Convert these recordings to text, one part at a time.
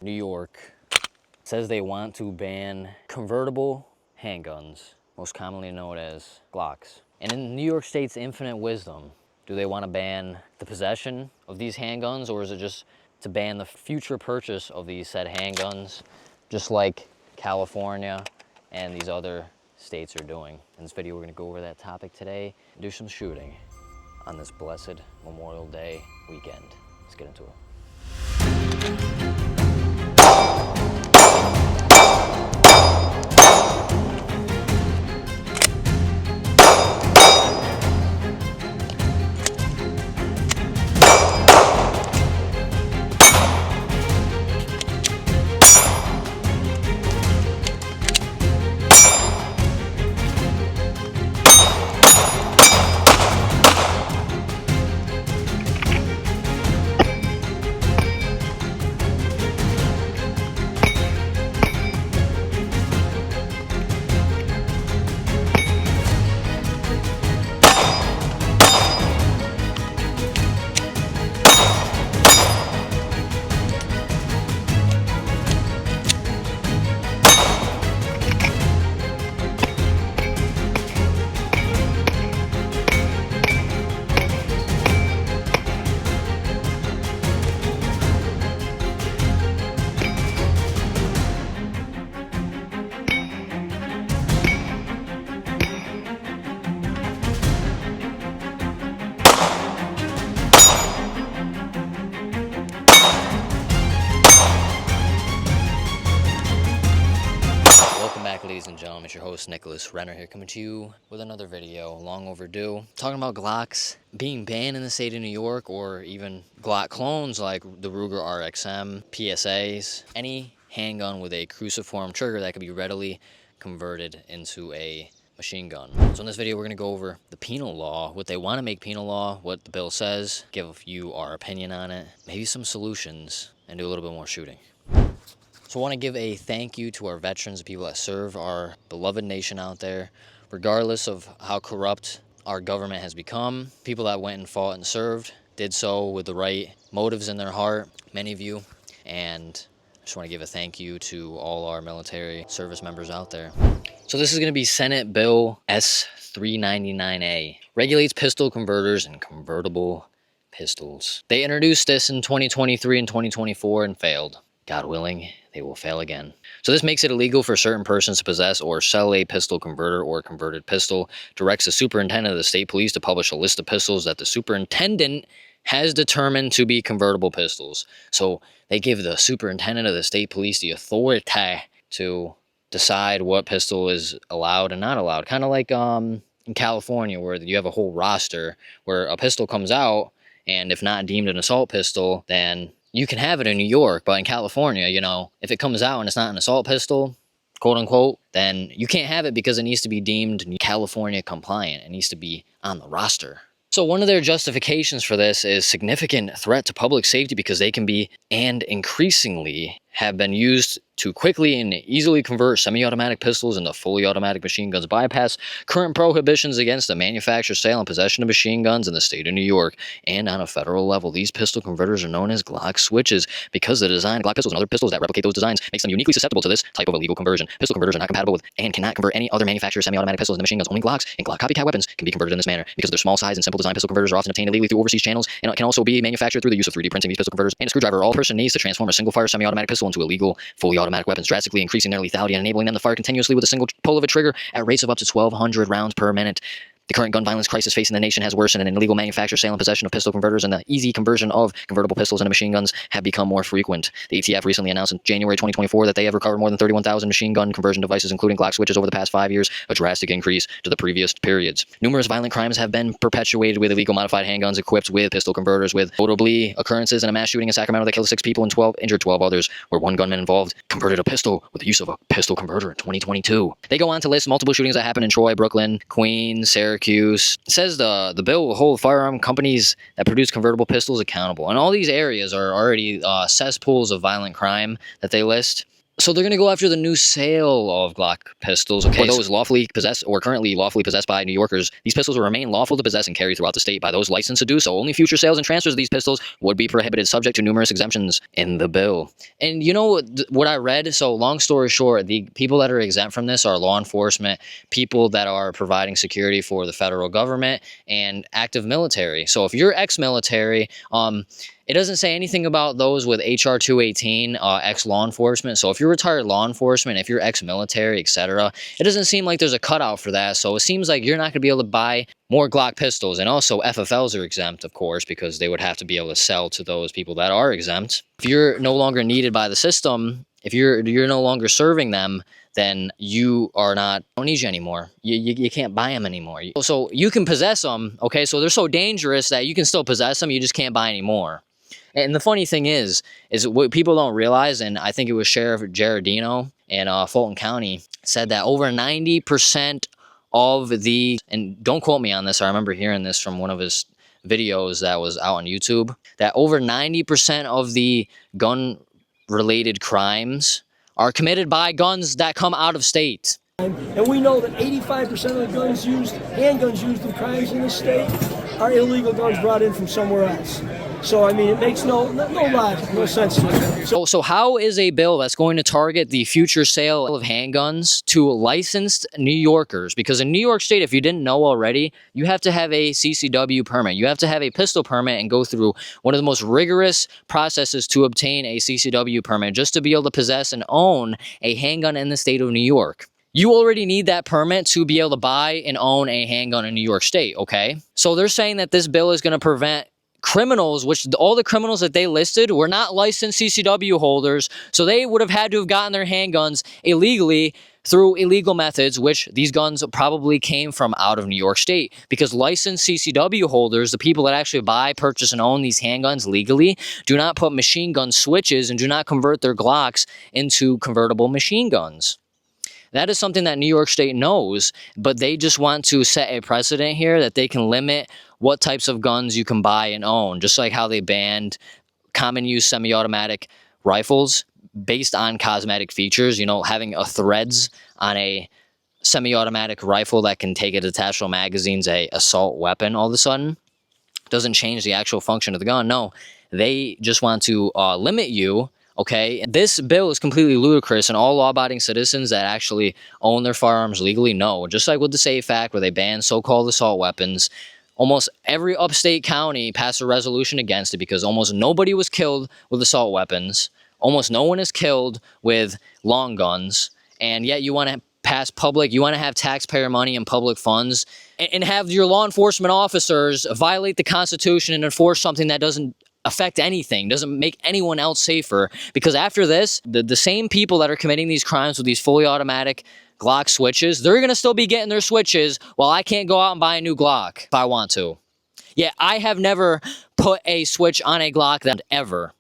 New York says they want to ban convertible handguns, most commonly known as Glocks. And in New York State's infinite wisdom, do they want to ban the possession of these handguns, or is it just to ban the future purchase of these said handguns, just like California and these other states are doing? In this video, we're going to go over that topic today and do some shooting on this blessed Memorial Day weekend. Let's get into it. Ladies and gentlemen, it's your host Nicholas Renner here, coming to you with another video, long overdue, talking about Glocks being banned in the state of New York, or even Glock clones like the Ruger RXM, PSAs, any handgun with a cruciform trigger that could be readily converted into a machine gun. So in this video, we're going to go over the penal law, what they want to make penal law, what the bill says, give you our opinion on it, maybe some solutions, and do a little bit more shooting. So I want to give a thank you to our veterans, the people that serve our beloved nation out there, regardless of how corrupt our government has become. People that went and fought and served did so with the right motives in their heart, many of you. And I just want to give a thank you to all our military service members out there. So this is going to be Senate Bill S-399A. Regulates pistol converters and convertible pistols. They introduced this in 2023 and 2024 and failed. God willing, they will fail again. So this makes it illegal for certain persons to possess or sell a pistol converter or converted pistol, directs the superintendent of the state police to publish a list of pistols that the superintendent has determined to be convertible pistols. So they give the superintendent of the state police the authority to decide what pistol is allowed and not allowed. Kind of like in California, where you have a whole roster where a pistol comes out, and if not deemed an assault pistol, then you can have it in New York, but in California, you know, if it comes out and it's not an assault pistol, quote unquote, then you can't have it because it needs to be deemed California compliant. It needs to be on the roster. So one of their justifications for this is significant threat to public safety, because they can be, and increasingly have been used to quickly and easily convert semi-automatic pistols into fully automatic machine guns, bypass current prohibitions against the manufacture, sale, and possession of machine guns in the state of New York. And on a federal level, these pistol converters are known as Glock switches, because the design of Glock pistols and other pistols that replicate those designs makes them uniquely susceptible to this type of illegal conversion. Pistol converters are not compatible with and cannot convert any other manufacturer's semi-automatic pistols into machine guns. Only Glocks and Glock copycat weapons can be converted in this manner. Because of their small size and simple design, pistol converters are often obtained illegally through overseas channels, and can also be manufactured through the use of 3D printing. These pistol converters and a screwdriver all a person needs to transform a single-fire semi-automatic pistol into illegal fully automatic weapons, drastically increasing their lethality and enabling them to fire continuously with a single pull of a trigger at rates of up to 1,200 rounds per minute. The current gun violence crisis facing the nation has worsened, and illegal manufacture, sale, and possession of pistol converters and the easy conversion of convertible pistols into machine guns have become more frequent. The ATF recently announced in January 2024 that they have recovered more than 31,000 machine gun conversion devices, including Glock switches, over the past 5 years, a drastic increase to the previous periods. Numerous violent crimes have been perpetuated with illegal modified handguns equipped with pistol converters, with notably occurrences in a mass shooting in Sacramento that killed 6 people and injured 12 others, where one gunman involved converted a pistol with the use of a pistol converter in 2022. They go on to list multiple shootings that happened in Troy, Brooklyn, Queens, Syracuse. It says the bill will hold firearm companies that produce convertible pistols accountable. And all these areas are already cesspools of violent crime that they list. So they're going to go after the new sale of Glock pistols. Okay, for those lawfully possessed or currently lawfully possessed by New Yorkers, these pistols will remain lawful to possess and carry throughout the state by those licensed to do so. Only future sales and transfers of these pistols would be prohibited, subject to numerous exemptions in the bill. And you know what I read? So long story short, the people that are exempt from this are law enforcement, people that are providing security for the federal government, and active military. So if you're ex-military, it doesn't say anything about those with HR 218, ex-law enforcement. So if you're retired law enforcement, if you're ex-military, etc., it doesn't seem like there's a cutout for that. So it seems like you're not going to be able to buy more Glock pistols. And also FFLs are exempt, of course, because they would have to be able to sell to those people that are exempt. If you're no longer needed by the system, if you're no longer serving them, then you are not, don't need you anymore. You can't buy them anymore. So you can possess them, okay? So they're so dangerous that you can still possess them, you just can't buy anymore. And the funny thing is what people don't realize, and I think it was Sheriff Giardino in Fulton County, said that over 90% of the, and don't quote me on this, I remember hearing this from one of his videos that was out on YouTube, that over 90% of the gun-related crimes are committed by guns that come out of state. And we know that 85% of the guns used, handguns used in crimes in this state, are illegal guns brought in from somewhere else. So, I mean, it makes no logic, no sense to it. So how is a bill that's going to target the future sale of handguns to licensed New Yorkers? Because in New York State, if you didn't know already, you have to have a CCW permit. You have to have a pistol permit and go through one of the most rigorous processes to obtain a CCW permit just to be able to possess and own a handgun in the state of New York. You already need that permit to be able to buy and own a handgun in New York State, okay? So they're saying that this bill is going to prevent criminals, which all the criminals that they listed were not licensed CCW holders, so they would have had to have gotten their handguns illegally through illegal methods, which these guns probably came from out of New York State, because licensed CCW holders, the people that actually buy, purchase, and own these handguns legally, do not put machine gun switches and do not convert their Glocks into convertible machine guns. That is something that New York State knows, but they just want to set a precedent here that they can limit what types of guns you can buy and own, just like how they banned common use semi-automatic rifles based on cosmetic features. You know, having a threads on a semi-automatic rifle that can take a detachable magazine's a assault weapon all of a sudden doesn't change the actual function of the gun. No, they just want to limit you. Okay, this bill is completely ludicrous, and all law-abiding citizens that actually own their firearms legally know. Just like with the SAFE Act, where they banned so-called assault weapons, almost every upstate county passed a resolution against it because almost nobody was killed with assault weapons. Almost no one is killed with long guns, and yet you want to pass public, you want to have taxpayer money and public funds, and have your law enforcement officers violate the Constitution and enforce something that doesn't affect anything, doesn't make anyone else safer. Because after this, the same people that are committing these crimes with these fully automatic Glock switches, they're going to still be getting their switches while I can't go out and buy a new Glock if I want to. Yeah, I have never put a switch on a Glock that ever.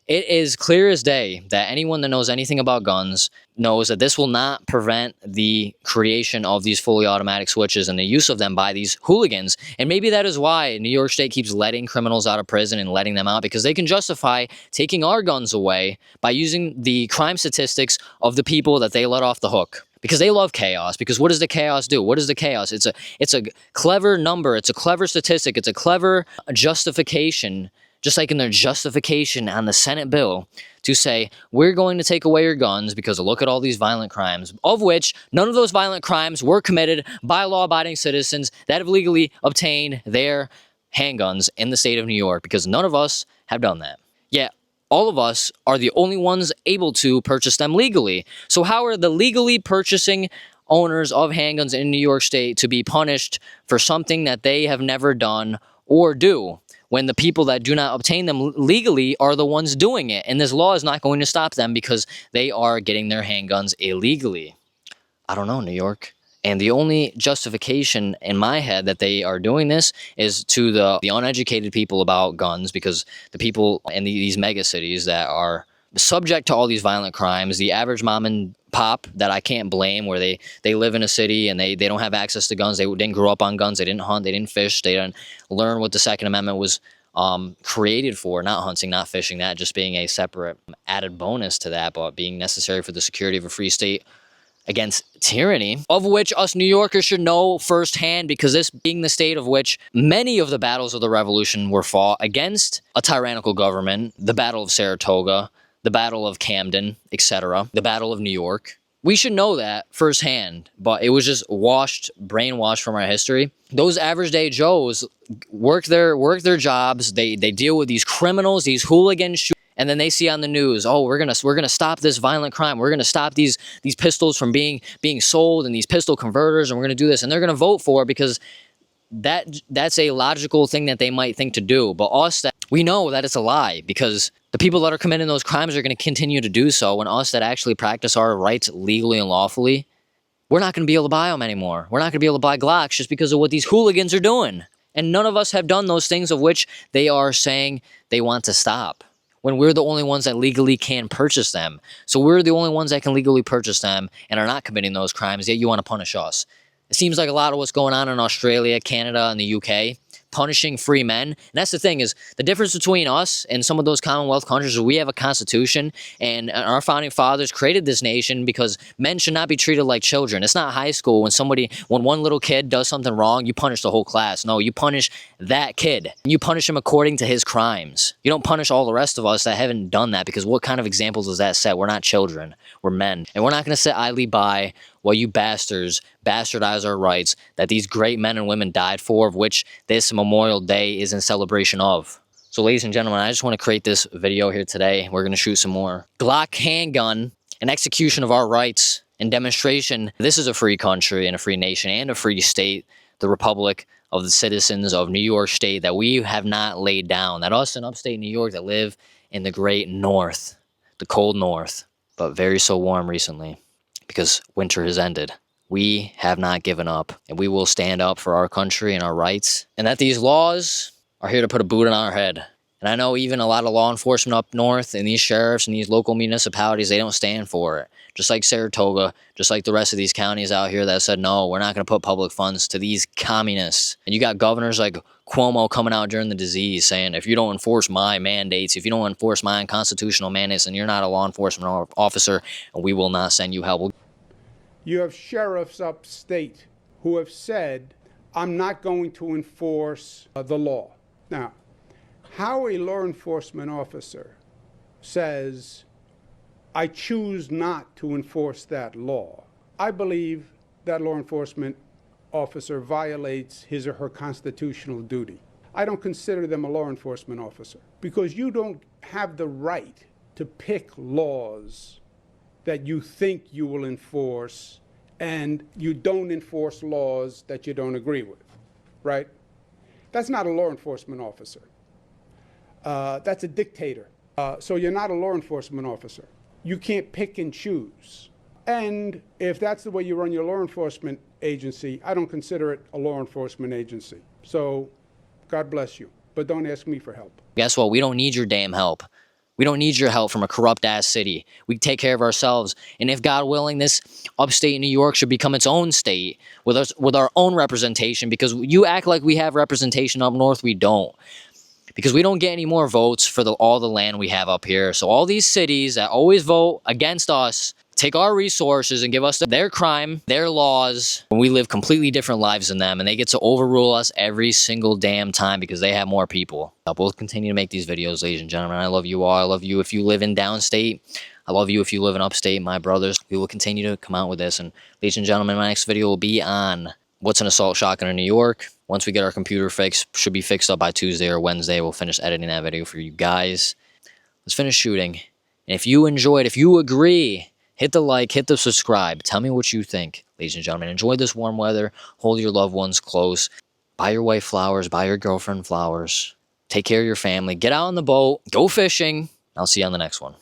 It is clear as day that anyone that knows anything about guns knows that this will not prevent the creation of these fully automatic switches and the use of them by these hooligans. And maybe that is why New York State keeps letting criminals out of prison and letting them out, because they can justify taking our guns away by using the crime statistics of the people that they let off the hook. Because they love chaos. Because what does the chaos do? What is the chaos? It's a clever number. It's a clever statistic. It's a clever justification, just like in their justification on the Senate bill, to say, we're going to take away your guns because look at all these violent crimes, of which none of those violent crimes were committed by law-abiding citizens that have legally obtained their handguns in the state of New York, because none of us have done that. Yet, all of us are the only ones able to purchase them legally. So how are the legally purchasing owners of handguns in New York State to be punished for something that they have never done or do, when the people that do not obtain them legally are the ones doing it? And this law is not going to stop them because they are getting their handguns illegally. I don't know, New York. And the only justification in my head that they are doing this is to the uneducated people about guns, because the people in these mega cities that are subject to all these violent crimes, the average mom and pop that I can't blame, where they live in a city and they don't have access to guns, they didn't grow up on guns, they didn't hunt, they didn't fish, they didn't learn what the Second Amendment was created for, not hunting, not fishing, that just being a separate added bonus to that, but being necessary for the security of a free state against tyranny, of which us New Yorkers should know firsthand, because this being the state of which many of the battles of the Revolution were fought against a tyrannical government, the Battle of Saratoga, the Battle of Camden, etc., the Battle of New York. We should know that firsthand, but it was just brainwashed from our history. Those average day Joes work their jobs. They deal with these criminals, these hooligans, and then they see on the news, oh, we're gonna stop this violent crime. We're gonna stop these pistols from being sold and these pistol converters, and we're gonna do this, and they're gonna vote for it because that's a logical thing that they might think to do. But us, that we know that it's a lie, because the people that are committing those crimes are going to continue to do so, and us that actually practice our rights legally and lawfully, we're not going to be able to buy them anymore. We're not going to be able to buy Glocks just because of what these hooligans are doing. And none of us have done those things of which they are saying they want to stop, when we're the only ones that legally can purchase them. So we're the only ones that can legally purchase them and are not committing those crimes, yet you want to punish us. It seems like a lot of what's going on in Australia, Canada, and the UK, punishing free men. And that's the thing, is the difference between us and some of those Commonwealth countries is we have a constitution, and our founding fathers created this nation because men should not be treated like children. It's not high school when one little kid does something wrong, you punish the whole class. No, you punish that kid. You punish him according to his crimes. You don't punish all the rest of us that haven't done that, because what kind of examples does that set? We're not children. We're men. And we're not going to sit idly by while you bastards bastardize our rights that these great men and women died for, of which this Memorial Day is in celebration of. So ladies and gentlemen, I just want to create this video here today. We're going to shoot some more Glock handgun, an execution of our rights and demonstration. This is a free country and a free nation and a free state, the Republic of the citizens of New York State, that we have not laid down. That us in upstate New York that live in the great north, the cold north, but very so warm recently, because winter has ended. We have not given up, and we will stand up for our country and our rights, and that these laws are here to put a boot on our head. And I know even a lot of law enforcement up north and these sheriffs and these local municipalities, they don't stand for it. Just like Saratoga, just like the rest of these counties out here that said, no, we're not going to put public funds to these communists. And you got governors like Cuomo coming out during the disease saying, if you don't enforce my mandates, if you don't enforce my unconstitutional mandates, then you're not a law enforcement officer, and we will not send you help. You have sheriffs upstate who have said, I'm not going to enforce the law. Now, how a law enforcement officer says, I choose not to enforce that law, I believe that law enforcement officer violates his or her constitutional duty. I don't consider them a law enforcement officer, because you don't have the right to pick laws that you think you will enforce, and you don't enforce laws that you don't agree with, right? That's not a law enforcement officer. That's a dictator. So you're not a law enforcement officer. You can't pick and choose. And if that's the way you run your law enforcement agency, I don't consider it a law enforcement agency. So God bless you, but don't ask me for help. Guess what? We don't need your damn help. We don't need your help from a corrupt-ass city. We take care of ourselves. And if, God willing, this upstate New York should become its own state with our own representation, because you act like we have representation up north, we don't. Because we don't get any more votes for all the land we have up here. So all these cities that always vote against us take our resources and give us their crime, their laws, when we live completely different lives than them, and they get to overrule us every single damn time because they have more people. We'll continue to make these videos, ladies and gentlemen. I love you all. I love you if you live in downstate. I love you if you live in upstate, my brothers. We will continue to come out with this. And ladies and gentlemen, my next video will be on what's an assault shotgun in New York. Once we get our computer fixed, should be fixed up by Tuesday or Wednesday. We'll finish editing that video for you guys. Let's finish shooting. And if you enjoyed, if you agree, hit the like, hit the subscribe. Tell me what you think, ladies and gentlemen. Enjoy this warm weather. Hold your loved ones close. Buy your wife flowers. Buy your girlfriend flowers. Take care of your family. Get out on the boat. Go fishing. I'll see you on the next one.